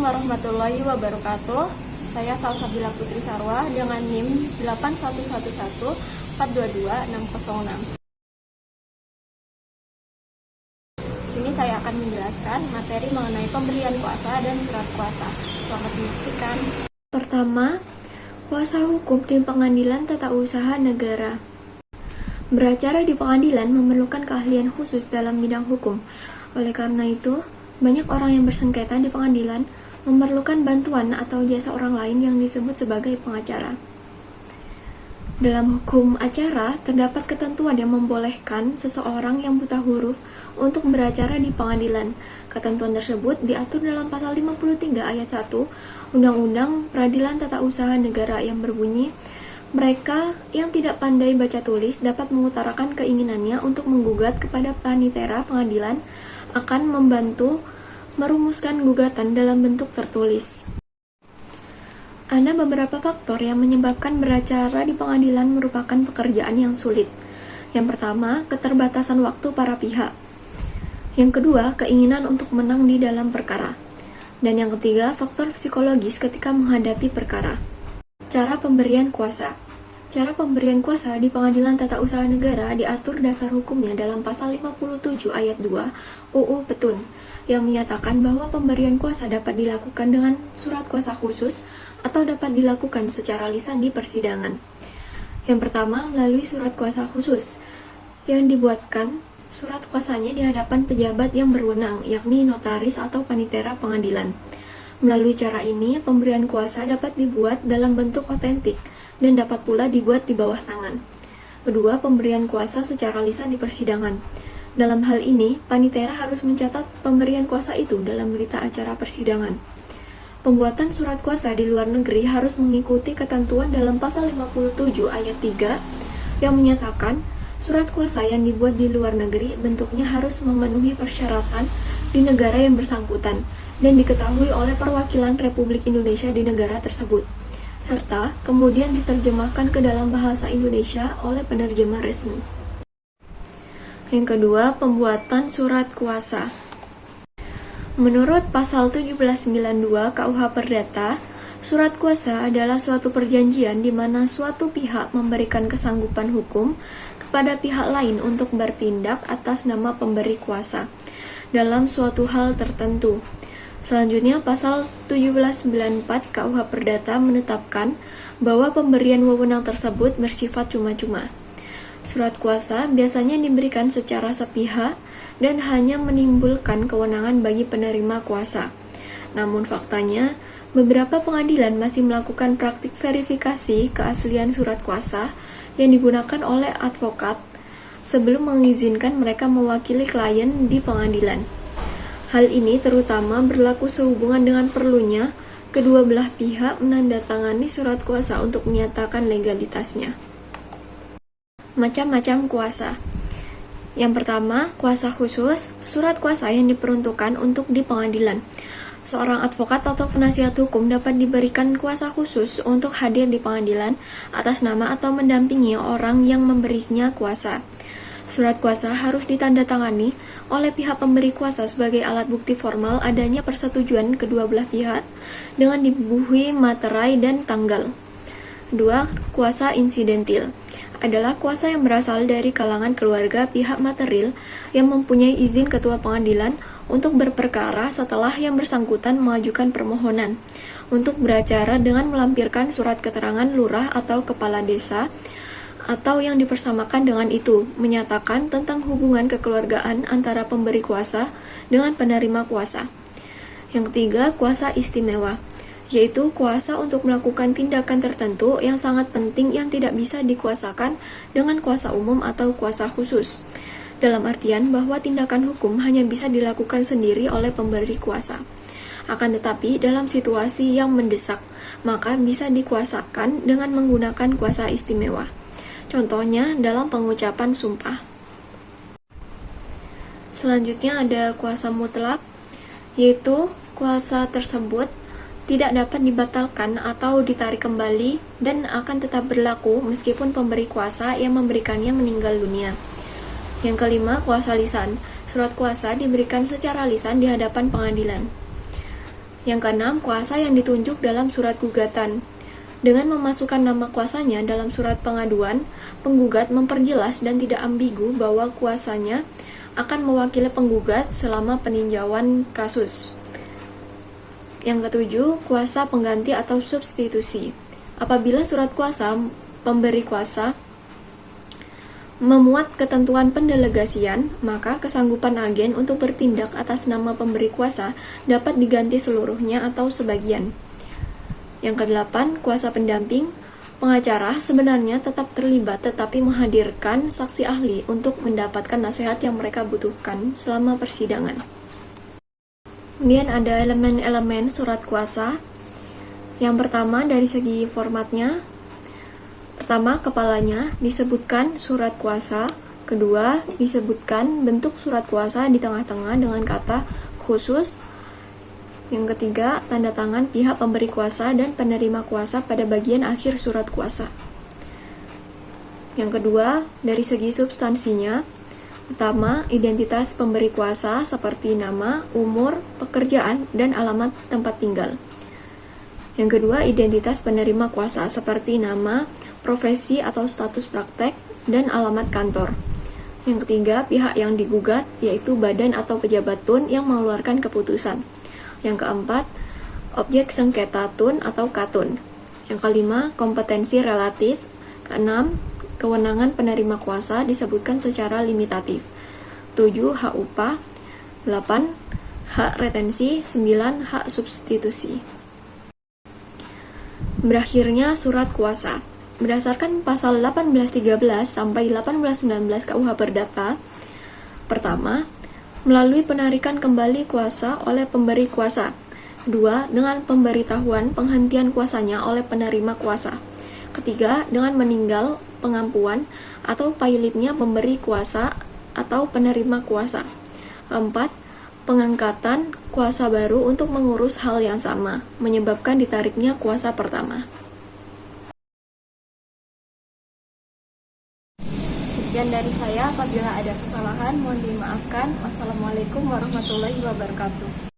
warahmatullahi wabarakatuh. Saya Salsabila Putri Sarwa dengan NIM 8111422-606. Sini saya akan menjelaskan materi mengenai pemberian kuasa dan surat kuasa. Selamat menyaksikan. Pertama, kuasa hukum di pengadilan tata usaha negara. Beracara di pengadilan memerlukan keahlian khusus dalam bidang hukum. Oleh karena itu, banyak orang yang bersengketa di pengadilan memerlukan bantuan atau jasa orang lain yang disebut sebagai pengacara. Dalam hukum acara, terdapat ketentuan yang membolehkan seseorang yang buta huruf untuk beracara di pengadilan. Ketentuan tersebut diatur dalam pasal 53 ayat 1 Undang-Undang Peradilan Tata Usaha Negara yang berbunyi, mereka yang tidak pandai baca tulis dapat mengutarakan keinginannya untuk menggugat kepada panitera pengadilan akan membantu merumuskan gugatan dalam bentuk tertulis. Ada beberapa faktor yang menyebabkan beracara di pengadilan merupakan pekerjaan yang sulit. Yang pertama, keterbatasan waktu para pihak. Yang kedua, keinginan untuk menang di dalam perkara. Dan yang ketiga, faktor psikologis ketika menghadapi perkara. Cara pemberian kuasa. Cara pemberian kuasa di Pengadilan Tata Usaha Negara diatur dasar hukumnya dalam pasal 57 ayat 2 UU Petun yang menyatakan bahwa pemberian kuasa dapat dilakukan dengan surat kuasa khusus atau dapat dilakukan secara lisan di persidangan. Yang pertama, melalui surat kuasa khusus yang dibuatkan surat kuasanya di hadapan pejabat yang berwenang, yakni notaris atau panitera pengadilan. Melalui cara ini, pemberian kuasa dapat dibuat dalam bentuk otentik dan dapat pula dibuat di bawah tangan. Kedua, pemberian kuasa secara lisan di persidangan. Dalam hal ini, panitera harus mencatat pemberian kuasa itu dalam berita acara persidangan. Pembuatan surat kuasa di luar negeri harus mengikuti ketentuan dalam pasal 57 ayat 3 yang menyatakan surat kuasa yang dibuat di luar negeri bentuknya harus memenuhi persyaratan di negara yang bersangkutan dan diketahui oleh perwakilan Republik Indonesia di negara tersebut, serta kemudian diterjemahkan ke dalam bahasa Indonesia oleh penerjemah resmi. Yang kedua, pembuatan surat kuasa. Menurut pasal 1792 KUH Perdata, surat kuasa adalah suatu perjanjian di mana suatu pihak memberikan kesanggupan hukum kepada pihak lain untuk bertindak atas nama pemberi kuasa dalam suatu hal tertentu. Selanjutnya, pasal 1794 KUH Perdata menetapkan bahwa pemberian wewenang tersebut bersifat cuma-cuma. Surat kuasa biasanya diberikan secara sepihak dan hanya menimbulkan kewenangan bagi penerima kuasa. Namun faktanya, beberapa pengadilan masih melakukan praktik verifikasi keaslian surat kuasa yang digunakan oleh advokat sebelum mengizinkan mereka mewakili klien di pengadilan. Hal ini terutama berlaku sehubungan dengan perlunya kedua belah pihak menandatangani surat kuasa untuk menyatakan legalitasnya. Macam-macam kuasa. Yang pertama, kuasa khusus, surat kuasa yang diperuntukkan untuk di pengadilan. Seorang advokat atau penasihat hukum dapat diberikan kuasa khusus untuk hadir di pengadilan atas nama atau mendampingi orang yang memberinya kuasa. Surat kuasa harus ditandatangani oleh pihak pemberi kuasa sebagai alat bukti formal adanya persetujuan kedua belah pihak dengan dibubuhi materai dan tanggal. Kedua, kuasa insidentil adalah kuasa yang berasal dari kalangan keluarga pihak material yang mempunyai izin ketua pengadilan untuk berperkara setelah yang bersangkutan mengajukan permohonan untuk beracara dengan melampirkan surat keterangan lurah atau kepala desa atau yang dipersamakan dengan itu, menyatakan tentang hubungan kekeluargaan antara pemberi kuasa dengan penerima kuasa. Yang ketiga, kuasa istimewa, yaitu kuasa untuk melakukan tindakan tertentu yang sangat penting yang tidak bisa dikuasakan dengan kuasa umum atau kuasa khusus. Dalam artian bahwa tindakan hukum hanya bisa dilakukan sendiri oleh pemberi kuasa. Akan tetapi dalam situasi yang mendesak, maka bisa dikuasakan dengan menggunakan kuasa istimewa. Contohnya dalam pengucapan sumpah. Selanjutnya ada kuasa mutlak, yaitu kuasa tersebut tidak dapat dibatalkan atau ditarik kembali dan akan tetap berlaku meskipun pemberi kuasa yang memberikannya meninggal dunia. Yang kelima, kuasa lisan. Surat kuasa diberikan secara lisan di hadapan pengadilan. Yang keenam, kuasa yang ditunjuk dalam surat gugatan. Dengan memasukkan nama kuasanya dalam surat pengaduan, penggugat memperjelas dan tidak ambigu bahwa kuasanya akan mewakili penggugat selama peninjauan kasus. Yang ketujuh, kuasa pengganti atau substitusi. Apabila surat kuasa pemberi kuasa memuat ketentuan pendelegasian, maka kesanggupan agen untuk bertindak atas nama pemberi kuasa dapat diganti seluruhnya atau sebagian. Yang kedelapan, kuasa pendamping. Pengacara sebenarnya tetap terlibat tetapi menghadirkan saksi ahli untuk mendapatkan nasihat yang mereka butuhkan selama persidangan. Kemudian ada elemen-elemen surat kuasa. Yang pertama dari segi formatnya. Pertama, kepalanya disebutkan surat kuasa. Kedua, disebutkan bentuk surat kuasa di tengah-tengah dengan kata khusus. Yang ketiga, tanda tangan pihak pemberi kuasa dan penerima kuasa pada bagian akhir surat kuasa. Yang kedua, dari segi substansinya, pertama, identitas pemberi kuasa seperti nama, umur, pekerjaan, dan alamat tempat tinggal. Yang kedua, identitas penerima kuasa seperti nama, profesi atau status praktek, dan alamat kantor. Yang ketiga, pihak yang digugat, yaitu badan atau pejabat tun yang mengeluarkan keputusan. Yang keempat, objek sengketa tun atau katun. Yang kelima, kompetensi relatif. Keenam, kewenangan penerima kuasa disebutkan secara limitatif. 7. Hak upah. 8. Hak retensi. 9. Hak substitusi. Berakhirnya surat kuasa. Berdasarkan pasal 1813 sampai 1819 KUH Perdata, pertama, melalui penarikan kembali kuasa oleh pemberi kuasa. Kedua, dengan pemberitahuan penghentian kuasanya oleh penerima kuasa. Ketiga, dengan meninggal pengampuan atau pailitnya pemberi kuasa atau penerima kuasa. Keempat, pengangkatan kuasa baru untuk mengurus hal yang sama, menyebabkan ditariknya kuasa pertama. Sekian dari saya, apabila ada kesalahan mohon dimaafkan. Wassalamualaikum warahmatullahi wabarakatuh.